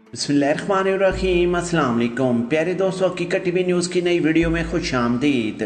बिस्मिल्लाहिर्रहमानिर्रहीम। अस्सलाम वालेकुम प्यारे दोस्तों, हकीकत टीवी न्यूज़ की नई वीडियो में खुश आमदीद।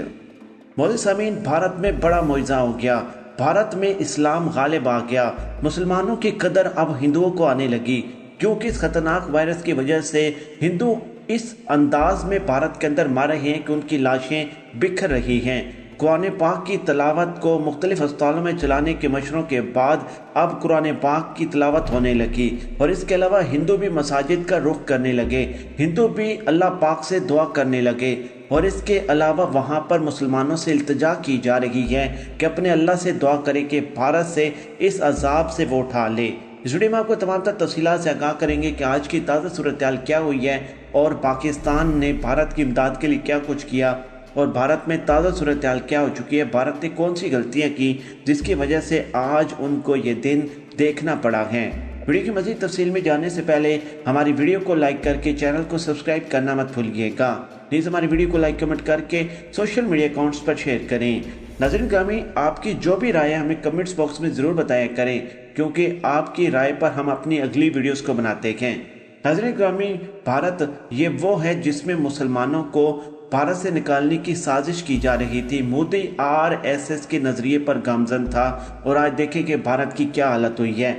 मोदी सामीन, भारत में बड़ा मुआजिज़ा हो गया। भारत में इस्लाम गालिब आ गया। मुसलमानों की कदर अब हिंदुओं को आने लगी, क्योंकि इस खतरनाक वायरस की वजह से हिंदू इस अंदाज में भारत के अंदर मर रहे हैं कि उनकी लाशें बिखर रही हैं। कुरान पाक की तलावत को मुख्तलिफ अस्पतालों में चलाने के मशवरों के बाद अब कुरान पाक की तलावत होने लगी, और इसके अलावा हिंदू भी मसाजिद का रुख करने लगे, हिंदू भी अल्लाह पाक से दुआ करने लगे। और इसके अलावा वहाँ पर मुसलमानों से इल्तिजा की जा रही है कि अपने अल्लाह से दुआ करें कि भारत से इस अजाब से वो उठा ले। इस वीडियो में आपको तमाम तफसीलात से आगाह करेंगे कि आज की ताज़ा सूरत हाल क्या हुई है, और पाकिस्तान ने भारत की इमदाद के लिए क्या कुछ किया, और भारत में ताज़ा सूरत हाल क्या हो चुकी है, भारत ने कौन सी गलतियां की जिसकी वजह से आज उनको ये दिन देखना पड़ा है। वीडियो की मज़ीद तफसील में जाने से पहले हमारी वीडियो को लाइक करके चैनल को सब्सक्राइब करना मत भूलिएगा। प्लीज़ हमारी वीडियो को लाइक कमेंट करके सोशल मीडिया अकाउंट्स पर शेयर करें। नाज़रीन ग्रामी, आपकी जो भी राय है हमें कमेंट्स बॉक्स में ज़रूर बताया करें, क्योंकि आपकी राय पर हम अपनी अगली वीडियोज़ को बनाते हैं। नाज़रीन ग्रामी, भारत ये वो है जिसमें मुसलमानों को भारत से निकालने की साजिश की जा रही थी। मोदी आरएसएस के नज़रिए पर गामजन था, और आज देखें कि भारत की क्या हालत हुई है।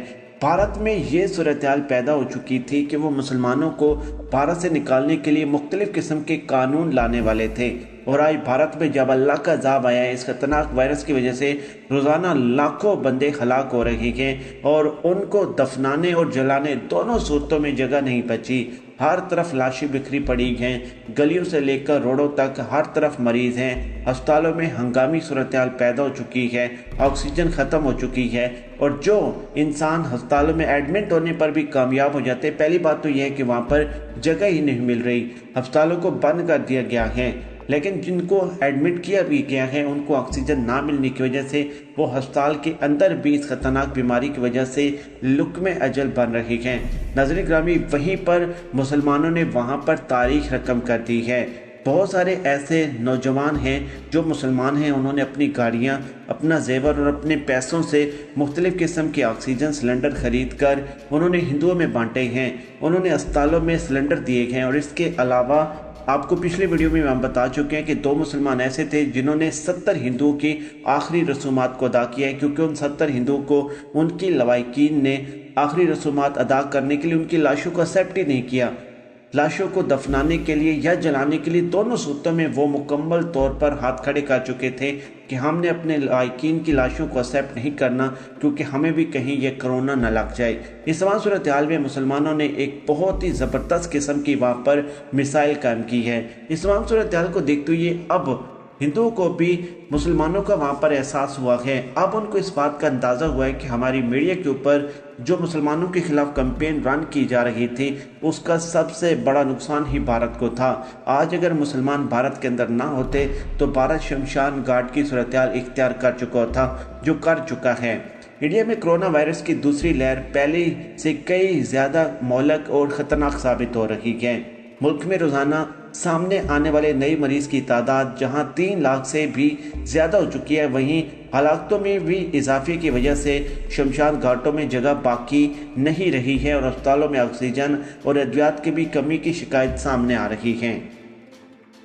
भारत में ये सूरत हाल पैदा हो चुकी थी कि वो मुसलमानों को भारत से निकालने के लिए मुख्तलिफ किस्म के कानून लाने वाले थे, और आज भारत में जब अल्लाह का अज़ाब आया है इस खतरनाक वायरस की वजह से, रोज़ाना लाखों बंदे हलाक हो रहे हैं, और उनको दफनाने और जलाने दोनों सूरतों में जगह नहीं बची। हर तरफ लाशें बिखरी पड़ी हैं, गलियों से लेकर रोडों तक हर तरफ मरीज हैं। अस्पतालों में हंगामी सूरत हाल पैदा हो चुकी है, ऑक्सीजन ख़त्म हो चुकी है, और जो इंसान अस्पतालों में एडमिट होने पर भी कामयाब हो जाते, पहली बात तो यह है कि वहाँ पर जगह ही नहीं मिल रही, अस्पतालों को बंद कर दिया गया है। लेकिन जिनको एडमिट किया भी गया है उनको ऑक्सीजन ना मिलने की वजह से वो अस्पताल के अंदर भी इस खतरनाक बीमारी की वजह से लुक्मे अजल बन रही हैं। नाज़रीन ग्रामी, वहीं पर मुसलमानों ने वहाँ पर तारीख रकम कर दी है। बहुत सारे ऐसे नौजवान हैं जो मुसलमान हैं, उन्होंने अपनी गाड़ियाँ, अपना जेवर और अपने पैसों से मुख्तलिफ़ किस्म के ऑक्सीजन सिलेंडर खरीद कर उन्होंने हिंदुओं में बांटे हैं, उन्होंने अस्पतालों में सिलेंडर दिए हैं। और इसके अलावा आपको पिछले वीडियो में हम बता चुके हैं कि दो मुसलमान ऐसे थे जिन्होंने 70 हिंदुओं की आखिरी रसूमात को अदा किया है, क्योंकि उन 70 हिंदुओं को उनकी लवाकिन ने आखिरी रसूमात अदा करने के लिए उनकी लाशों को एक्सेप्ट ही नहीं किया। लाशों को दफनाने के लिए या जलाने के लिए दोनों सूरतों में वो मुकम्मल तौर पर हाथ खड़े कर चुके थे कि हमने अपने लायकीन की लाशों को एक्सेप्ट नहीं करना, क्योंकि हमें भी कहीं ये कोरोना न लग जाए। इस तमाम सूरत हाल में मुसलमानों ने एक बहुत ही ज़बरदस्त किस्म की वहाँ पर मिसाइल कायम की है। इस तमाम सूरत हाल को देखते हुए अब हिंदुओं को भी मुसलमानों का वहाँ पर एहसास हुआ है। अब उनको इस बात का अंदाज़ा हुआ है कि हमारी मीडिया के ऊपर जो मुसलमानों के खिलाफ कैंपेन रन की जा रही थी उसका सबसे बड़ा नुकसान ही भारत को था। आज अगर मुसलमान भारत के अंदर ना होते तो भारत शमशान घाट की सूरत हाल इख्तियार कर चुका था, जो कर चुका है। इंडिया में कोरोना वायरस की दूसरी लहर पहले से कई ज़्यादा मौलक और ख़तरनाक साबित हो रही है। मुल्क में रोज़ाना सामने आने वाले नए मरीज़ की तादाद जहां 3 लाख से भी ज़्यादा हो चुकी है, वहीं हालातों में भी इजाफे की वजह से शमशान घाटों में जगह बाकी नहीं रही है, और अस्पतालों में ऑक्सीजन और अद्वियात की भी कमी की शिकायत सामने आ रही है।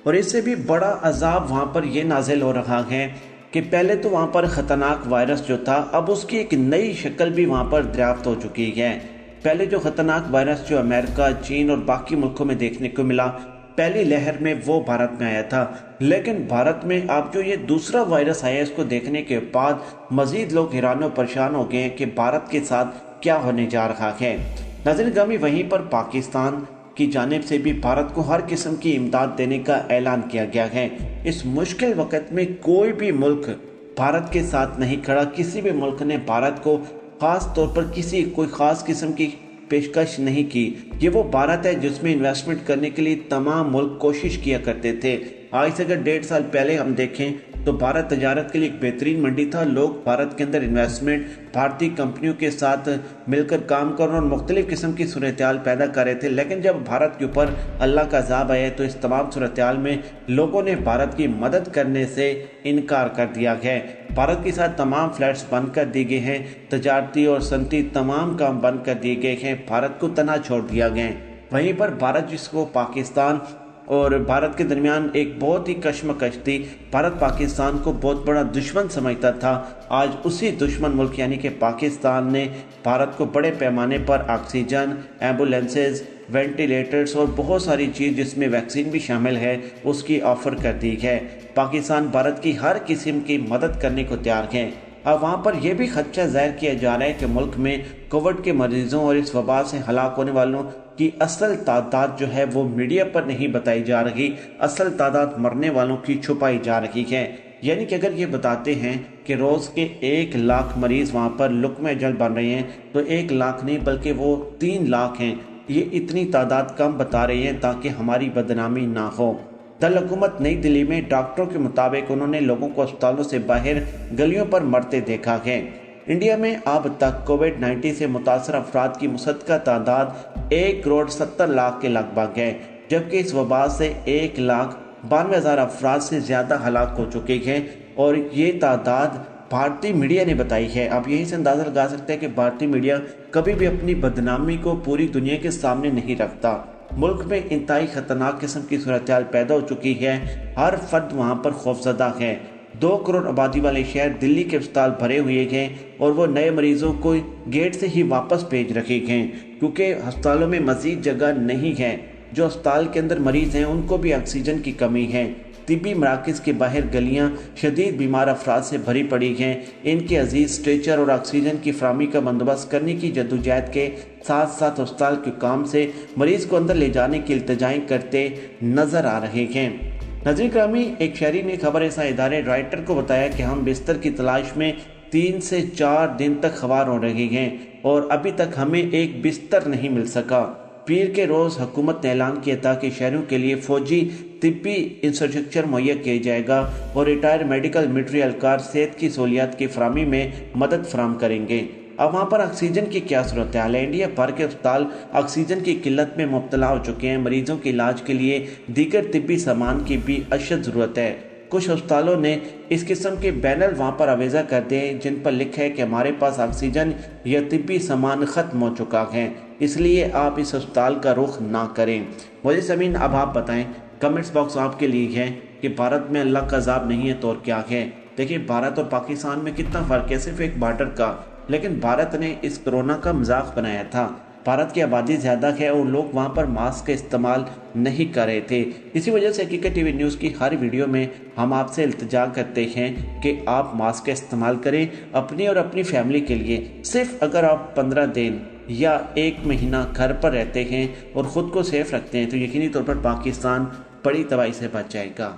और इससे भी बड़ा अजाब वहाँ पर यह नाजिल हो रहा है कि पहले तो वहाँ पर ख़तरनाक वायरस जो था, अब उसकी एक नई शक्ल भी वहाँ पर दरियाफ्त हो चुकी है। पहले जो ख़तरनाक वायरस जो अमेरिका, चीन और बाकी मुल्कों में देखने को मिला पहली लहर में, वो भारत में आया था। लेकिन भारत में अब जो ये दूसरा वायरस आया, इसको देखने के बाद मजीद लोग हैरान और परेशान हो गए हैं कि भारत के साथ क्या होने जा रहा है। नाज़रीन ग्रामी, वहीं पर पाकिस्तान की जानिब से भी भारत को हर किस्म की इमदाद देने का ऐलान किया गया है। इस मुश्किल वक़्त में कोई भी मुल्क भारत के साथ नहीं खड़ा। किसी भी मुल्क ने भारत को ख़ास तौर पर कोई ख़ास किस्म की पेशकश नहीं की। ये वो भारत है जिसमें इन्वेस्टमेंट करने के लिए तमाम मुल्क कोशिश किया करते थे। आज से अगर 1.5 साल पहले हम देखें तो भारत तजारत के लिए एक बेहतरीन मंडी था। लोग भारत के अंदर इन्वेस्टमेंट, भारतीय कंपनियों के साथ मिलकर काम कर और मुख्तलिफ किस्म की सूरत हाल पैदा कर रहे थे। लेकिन जब भारत के ऊपर अल्लाह का अज़ाब आया तो इस तमाम सूरत हाल में लोगों ने भारत की मदद करने से इनकार कर दिया है। भारत के साथ तमाम फ्लैट्स बंद कर दिए गए हैं, तजारती और सनती तमाम काम बंद कर दिए गए हैं, भारत को तना छोड़ दिया गया है। वहीं पर भारत, जिसको पाकिस्तान और भारत के दरमियान एक बहुत ही कशमकश थी, भारत पाकिस्तान को बहुत बड़ा दुश्मन समझता था, आज उसी दुश्मन मुल्क यानी कि पाकिस्तान ने भारत को बड़े पैमाने पर ऑक्सीजन, एम्बुलेंसेज, वेंटिलेटर्स और बहुत सारी चीज़ जिसमें वैक्सीन भी शामिल है उसकी ऑफ़र कर दी है। पाकिस्तान भारत की हर किस्म की मदद करने को तैयार है। अब वहाँ पर यह भी खदशा ज़ाहिर किया जा रहा है कि मुल्क में कोविड के मरीजों और इस वबा से हलाक होने वालों की असल तादाद जो है वो मीडिया पर नहीं बताई जा रही, असल तादाद मरने वालों की छुपाई जा रही है। यानी कि अगर ये बताते हैं कि रोज़ के 1 लाख मरीज़ वहाँ पर लुक़्मे अजल बन रहे हैं, तो 1 लाख नहीं बल्कि वो 3 लाख हैं। ये इतनी तादाद कम बता रहे हैं ताकि हमारी बदनामी ना हो। दल हुकूमत नई दिल्ली में डॉक्टरों के मुताबिक उन्होंने लोगों को अस्पतालों से बाहर गलियों पर मरते देखा है। इंडिया में अब तक कोविड-19 से मुतासर अफराद की मुसद्दक़ा तादाद 1,70,00,000 के लगभग है, जबकि इस वबा से 1,92,000 अफराद से ज़्यादा हलाक हो चुके हैं और ये तादाद भारतीय मीडिया ने बताई है। अब यहीं से अंदाज़ा लगा सकते हैं कि भारतीय मीडिया कभी भी अपनी बदनामी को पूरी दुनिया के सामने नहीं रखता। मुल्क में इंतहाई खतरनाक किस्म की सूरत-ए-हाल पैदा हो चुकी है, हर फर्द वहाँ पर खौफजदा है। 2 करोड़ आबादी वाले शहर दिल्ली के अस्पताल भरे हुए हैं और वो नए मरीजों को गेट से ही वापस भेज रखे हैं क्योंकि अस्पतालों में मजीद जगह नहीं है। जो अस्पताल के अंदर मरीज हैं उनको भी ऑक्सीजन की कमी है। तिब्बी मराकज़ के बाहर गलियां शदीद बीमार अफराद से भरी पड़ी हैं। इनके अजीज स्ट्रेचर और ऑक्सीजन की फराहमी का बंदोबस्त करने की जद्दोजहद के साथ साथ अस्पताल के काम से मरीज को अंदर ले जाने की इल्तिजाएं करते नजर आ रहे हैं। नज़रीन ग्रामी, एक शहरी ने खबर रसा इदारे रॉयटर को बताया कि हम बिस्तर की तलाश में 3 से 4 दिन तक खवार हो रहे हैं और अभी तक हमें एक बिस्तर नहीं मिल सका। पीर के रोज़ हुकूमत ने ऐलान किया था कि शहरों के लिए फौजी तिब्बी इंफ्रास्ट्रक्चर मुहैया किया जाएगा और रिटायर्ड मेडिकल मिलिट्री एहलकार सेहत की सहूलियात की फराहमी में मदद फराहम करेंगे। अब वहाँ पर ऑक्सीजन की क्या सूरत हाल है? इंडिया भर के अस्पताल ऑक्सीजन की किल्लत में मुब्तला हो चुके हैं। मरीजों के इलाज के लिए दीगर तिब्बी सामान की भी अशद ज़रूरत है। कुछ अस्पतालों ने इस किस्म के बैनर वहाँ पर आवेज़ा कर दिए जिन पर लिखा है कि हमारे पास ऑक्सीजन या तिब्बी सामान ख़त्म हो चुका है, इसलिए आप इस अस्पताल का रुख ना करें। मुझे ज़मीन अब आप बताएं, कमेंट्स बॉक्स आपके लिए है कि भारत में अल्लाह का अज़ाब नहीं है तो और क्या है। देखिए, भारत और पाकिस्तान में कितना फ़र्क है, सिर्फ एक बॉर्डर का, लेकिन भारत ने इस कोरोना का मजाक बनाया था। भारत की आबादी ज़्यादा है और लोग वहाँ पर मास्क का इस्तेमाल नहीं कर रहे थे। इसी वजह से हकीकत टीवी न्यूज़ की हर वीडियो में हम आपसे इल्तिजा करते हैं कि आप मास्क का इस्तेमाल करें अपनी और अपनी फैमिली के लिए। सिर्फ अगर आप 15 दिन या 1 महीना घर पर रहते हैं और ख़ुद को सेफ रखते हैं तो यकीनी तौर पर पाकिस्तान बड़ी तबाही से बच जाएगा।